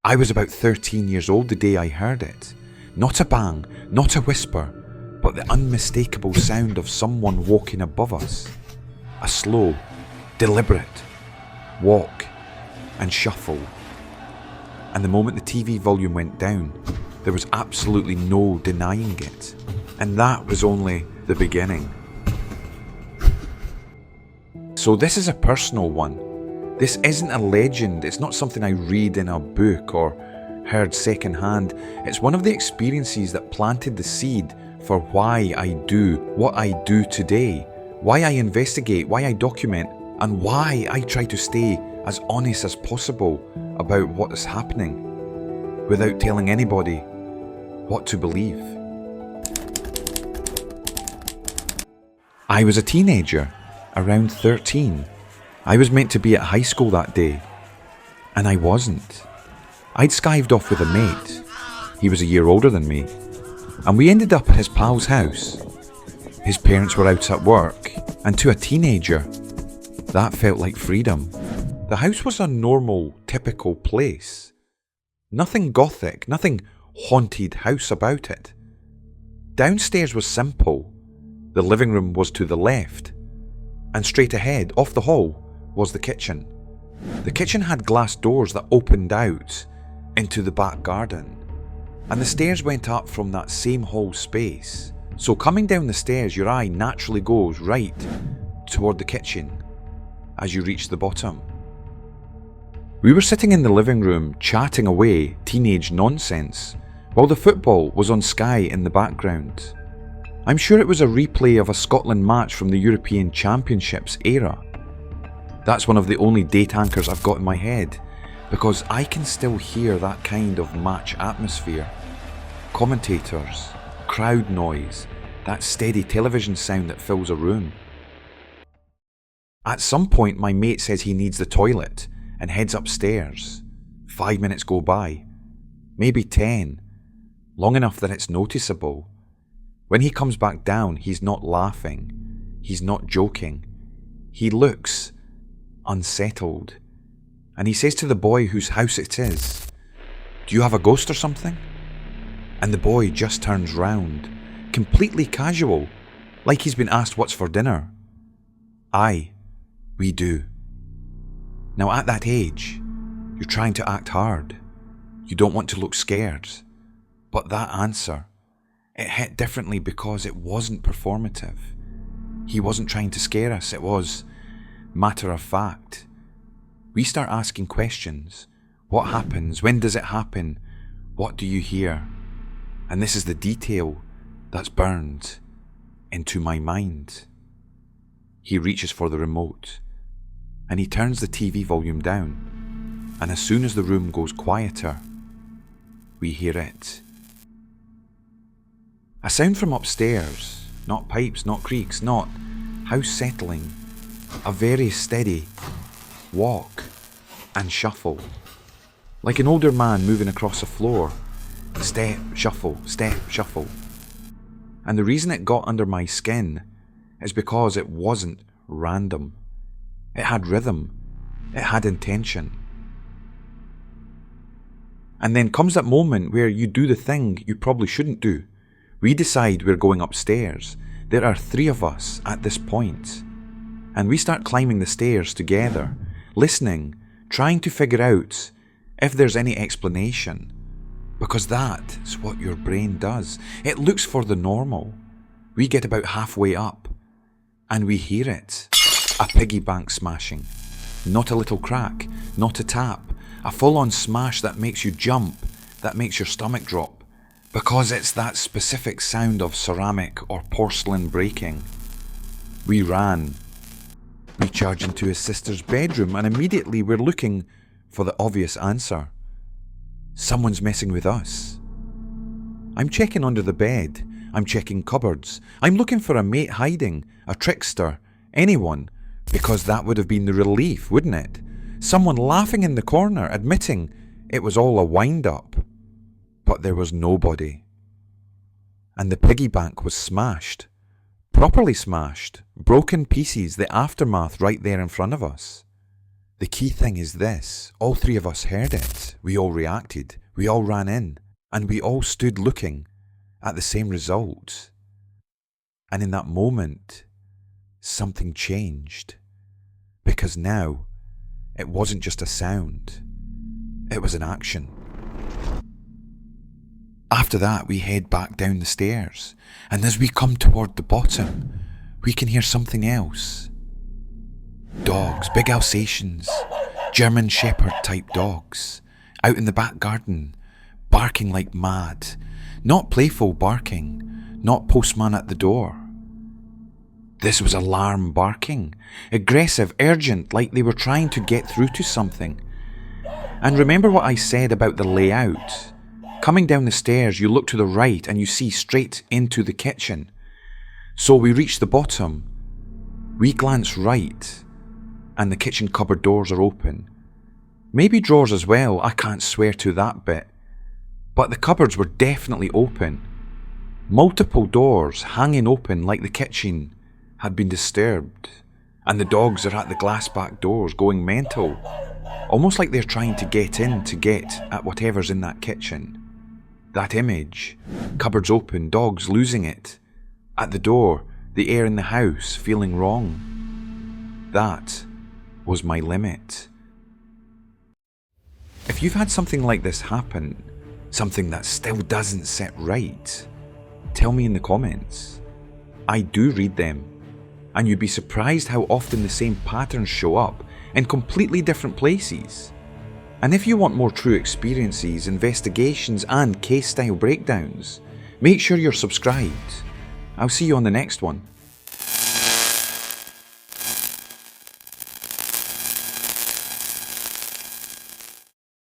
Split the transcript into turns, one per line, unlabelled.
I was about 13 years old the day I heard it. Not a bang, not a whisper, but the unmistakable sound of someone walking above us. A slow, deliberate walk and shuffle. And the moment the TV volume went down, there was absolutely no denying it. And that was only the beginning. So this is a personal one. This isn't a legend, it's not something I read in a book or heard secondhand. It's one of the experiences that planted the seed for why I do what I do today, why I investigate, why I document, and why I try to stay as honest as possible about what is happening, without telling anybody what to believe. I was a teenager, around 13. I was meant to be at high school that day, and I wasn't. I'd skived off with a mate. He was a year older than me, and we ended up at his pal's house. His parents were out at work, and to a teenager, that felt like freedom. The house was a normal, typical place. Nothing gothic, nothing haunted house about it. Downstairs was simple. The living room was to the left, and straight ahead, off the hall, was the kitchen. The kitchen had glass doors that opened out into the back garden, and the stairs went up from that same hall space. So coming down the stairs, your eye naturally goes right toward the kitchen as you reach the bottom. We were sitting in the living room chatting away teenage nonsense while the football was on Sky in the background. I'm sure it was a replay of a Scotland match from the European Championships era. That's one of the only date anchors I've got in my head, because I can still hear that kind of match atmosphere. Commentators, crowd noise, that steady television sound that fills a room. At some point my mate says he needs the toilet and heads upstairs. 5 minutes go by, maybe 10, long enough that it's noticeable. When he comes back down, he's not laughing, he's not joking. He looks unsettled, and he says to the boy whose house it is, "Do you have a ghost or something?" And the boy just turns round, completely casual, like he's been asked what's for dinner. Aye, we do. Now at that age, you're trying to act hard. You don't want to look scared. But that answer, it hit differently because it wasn't performative. He wasn't trying to scare us, it was matter of fact. We start asking questions. What happens? When does it happen? What do you hear? And this is the detail that's burned into my mind. He reaches for the remote, and he turns the TV volume down, and as soon as the room goes quieter, we hear it. A sound from upstairs, not pipes, not creaks, not house settling, a very steady walk and shuffle, like an older man moving across a floor. Step, shuffle, step, shuffle. And the reason it got under my skin is because it wasn't random. It had rhythm. It had intention. And then comes that moment where you do the thing you probably shouldn't do. We decide we're going upstairs. There are 3 of us at this point. And we start climbing the stairs together, listening, trying to figure out if there's any explanation. Because that's what your brain does. It looks for the normal. We get about halfway up, and we hear it. A piggy bank smashing. Not a little crack, not a tap. A full-on smash that makes you jump, that makes your stomach drop. Because it's that specific sound of ceramic or porcelain breaking. We ran. We charge into his sister's bedroom, and immediately we're looking for the obvious answer. Someone's messing with us. I'm checking under the bed. I'm checking cupboards. I'm looking for a mate hiding, a trickster, anyone, because that would have been the relief, wouldn't it? Someone laughing in the corner, admitting it was all a wind-up. But there was nobody. And the piggy bank was smashed. Properly smashed. Broken pieces, the aftermath right there in front of us. The key thing is this: all three of us heard it, we all reacted, we all ran in, and we all stood looking at the same result. And in that moment, something changed. Because now, it wasn't just a sound, it was an action. After that, we head back down the stairs, and as we come toward the bottom, we can hear something else. Dogs, big Alsatians, German Shepherd type dogs, out in the back garden, barking like mad. Not playful barking, not postman at the door. This was alarm barking, aggressive, urgent, like they were trying to get through to something. And remember what I said about the layout? Coming down the stairs, you look to the right and you see straight into the kitchen. So we reach the bottom, we glance right, and the kitchen cupboard doors are open. Maybe drawers as well, I can't swear to that bit. But the cupboards were definitely open. Multiple doors hanging open like the kitchen had been disturbed. And the dogs are at the glass back doors going mental. Almost like they're trying to get in to get at whatever's in that kitchen. That image, cupboards open, dogs losing it. At the door, the air in the house feeling wrong. That was my limit. If you've had something like this happen, something that still doesn't sit right, tell me in the comments. I do read them, and you'd be surprised how often the same patterns show up in completely different places. And if you want more true experiences, investigations and case style breakdowns, make sure you're subscribed. I'll see you on the next one.